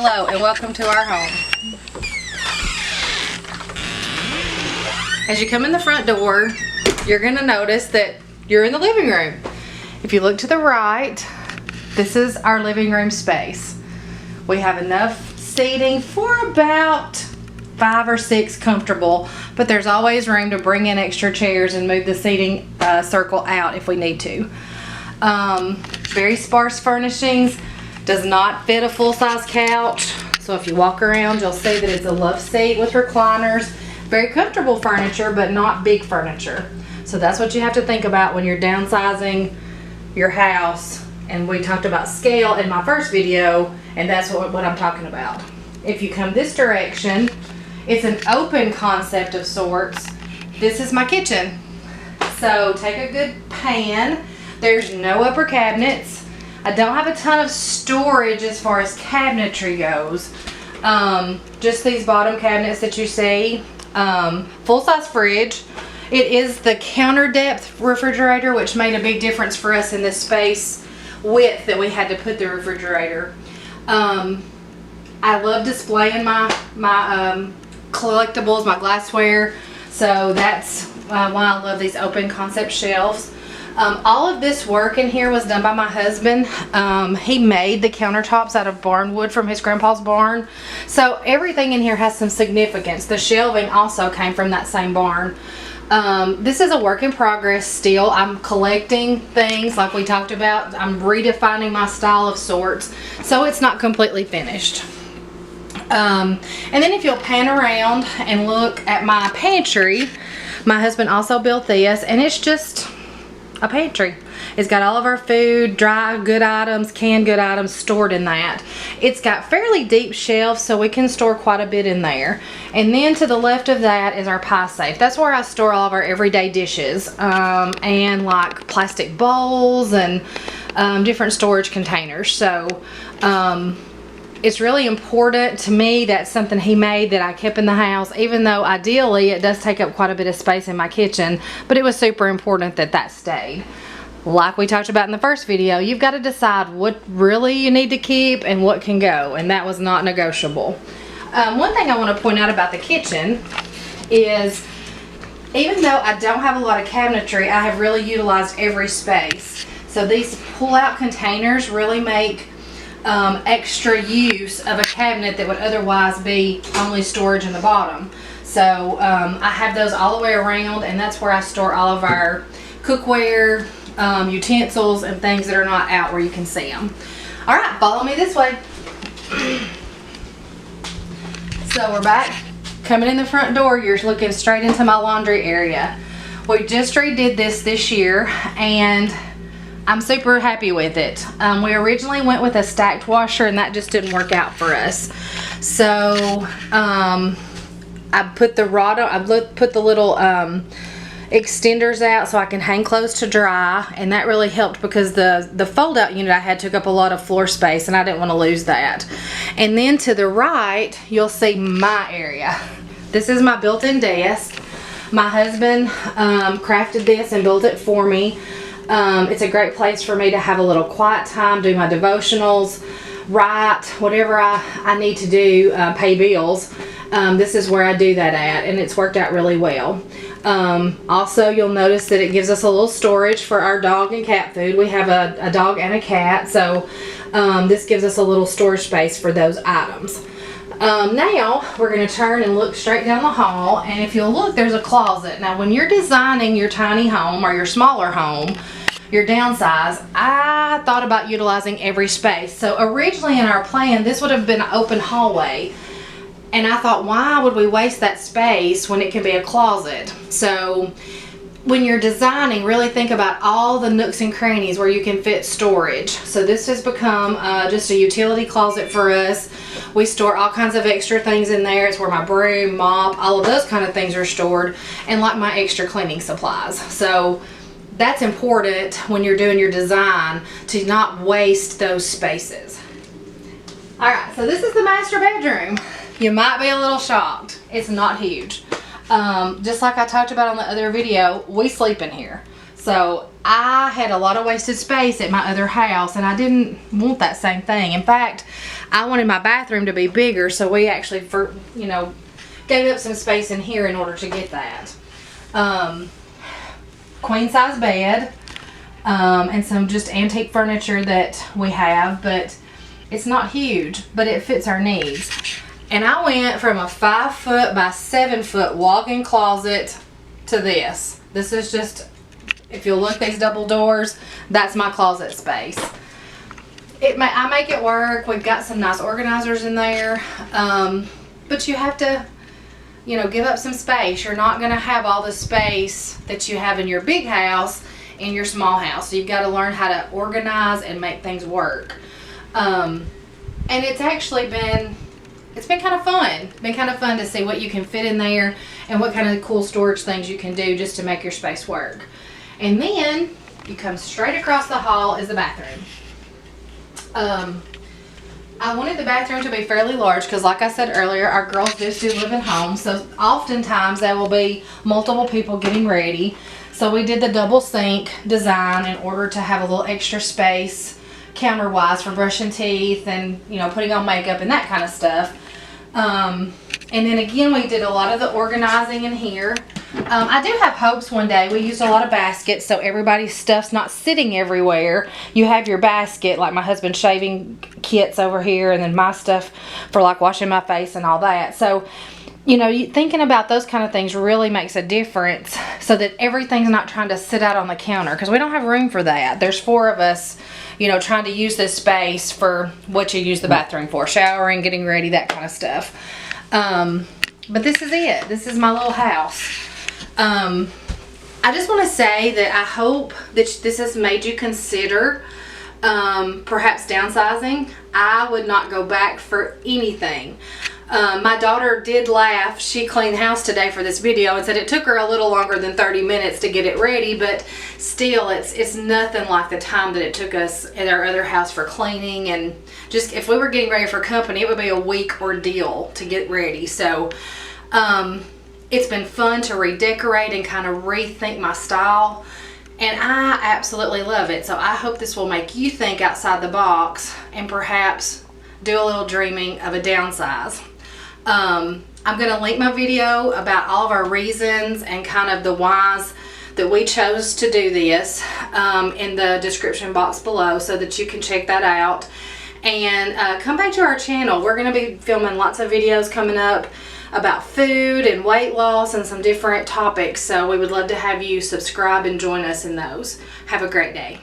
hello and welcome to our home. As you come in the front door, you're going to notice that you're in the living room. If you look to the right, this is our living room space. We have enough seating for about 5 or 6 comfortable, but there's always room to bring in extra chairs and move the seating circle out if we need to. Very sparse furnishings, does not fit a full-size couch. So if you walk around, you'll see that it's a love seat with recliners. Very comfortable furniture, but not big furniture. So that's what you have to think about when you're downsizing your house. And we talked about scale in my first video, and that's what I'm talking about. If you come this direction, it's an open concept of sorts. This is my kitchen. So take a good pan. There's no upper cabinets. I don't have a ton of storage as far as cabinetry goes. Just these bottom cabinets that you see. Full-size fridge. It is the counter depth refrigerator, which made a big difference for us in this space width that we had to put the refrigerator. I love displaying my collectibles, my glassware, so that's why I love these open concept shelves. All of this work in here was done by my husband. He made the countertops out of barn wood from his grandpa's barn. So everything in here has some significance. The shelving also came from that same barn. This is a work in progress still. I'm collecting things like we talked about. I'm redefining my style of sorts. So it's not completely finished. And then if you'll pan around and look at my pantry, my husband also built this, and it's just a pantry. It's got all of our food, dry good items, canned good items stored in that. It's got fairly deep shelves, so we can store quite a bit in there. And then to the left of that is our pie safe. That's where I store all of our everyday dishes, and like plastic bowls and different storage containers. So it's really important to me. That's something he made that I kept in the house, even though ideally it does take up quite a bit of space in my kitchen, but it was super important that that stayed. Like we talked about in the first video, you've got to decide what really you need to keep and what can go, and that was not negotiable. One thing I want to point out about the kitchen is, even though I don't have a lot of cabinetry, I have really utilized every space. So these pull-out containers really make extra use of a cabinet that would otherwise be only storage in the bottom. So I have those all the way around, and that's where I store all of our cookware, utensils, and things that are not out where you can see them. All right, follow me this way. So we're back. Coming in the front door, you're looking straight into my laundry area. We just redid this year, and I'm super happy with it. We originally went with a stacked washer, and that just didn't work out for us. So I put the rod on, I put the little extenders out so I can hang clothes to dry, and that really helped because the fold out unit I had took up a lot of floor space, and I didn't want to lose that. And then to the right, you'll see my area. This is my built-in desk. My husband crafted this and built it for me. It's a great place for me to have a little quiet time, do my devotionals, write, whatever I need to do, pay bills. This is where I do that at, and it's worked out really well. Also, you'll notice that it gives us a little storage for our dog and cat food. We have a dog and a cat, so this gives us a little storage space for those items. Now we're going to turn and look straight down the hall, and if you'll look, there's a closet. Now when you're designing your tiny home or your smaller home, your downsize, I thought about utilizing every space. So originally in our plan, this would have been an open hallway, and I thought, why would we waste that space when it can be a closet? So when you're designing, really think about all the nooks and crannies where you can fit storage. So this has become just a utility closet for us. We store all kinds of extra things in there. It's where my broom, mop, all of those kind of things are stored, and like my extra cleaning supplies. So that's important when you're doing your design, to not waste those spaces. All right, so this is the master bedroom. You might be a little shocked. It's not huge. Just like I talked about on the other video, we sleep in here. So I had a lot of wasted space at my other house, and I didn't want that same thing. In fact, I wanted my bathroom to be bigger, so we actually, gave up some space in here in order to get that. Queen size bed, and some just antique furniture that we have, but it's not huge, but it fits our needs. And I went from a 5 foot by 7 foot walk-in closet to this. This is just, if you'll look, these double doors, that's my closet space. I make it work. We've got some nice organizers in there, but you have to, give up some space. You're not going to have all the space that you have in your big house in your small house. So you've got to learn how to organize and make things work. And it's actually been kind of fun. It's been kind of fun to see what you can fit in there and what kind of cool storage things you can do just to make your space work. And then you come straight across the hall is the bathroom. I wanted the bathroom to be fairly large because, like I said earlier, our girls just do live at home. So oftentimes there will be multiple people getting ready. So we did the double sink design in order to have a little extra space counter-wise for brushing teeth and, putting on makeup and that kind of stuff. And then again, we did a lot of the organizing in here. I do have hopes one day. We used a lot of baskets so everybody's stuff's not sitting everywhere. You have your basket, like my husband's shaving kits over here, and then my stuff for like washing my face and all that. So, thinking about those kind of things really makes a difference so that everything's not trying to sit out on the counter, because we don't have room for that. There's 4 of us, trying to use this space for what you use the bathroom for, showering, getting ready, that kind of stuff. But this is it. This is my little house. I just want to say that I hope that this has made you consider perhaps downsizing. I would not go back for anything. My daughter did laugh. She cleaned the house today for this video and said it took her a little longer than 30 minutes to get it ready, but still it's nothing like the time that it took us at our other house for cleaning. And just if we were getting ready for company, it would be a week ordeal to get ready. So it's been fun to redecorate and kind of rethink my style, and I absolutely love it. So I hope this will make you think outside the box and perhaps do a little dreaming of a downsize. I'm going to link my video about all of our reasons and kind of the whys that we chose to do this in the description box below so that you can check that out. And come back to our channel. We're going to be filming lots of videos coming up about food and weight loss and some different topics. So we would love to have you subscribe and join us in those. Have a great day.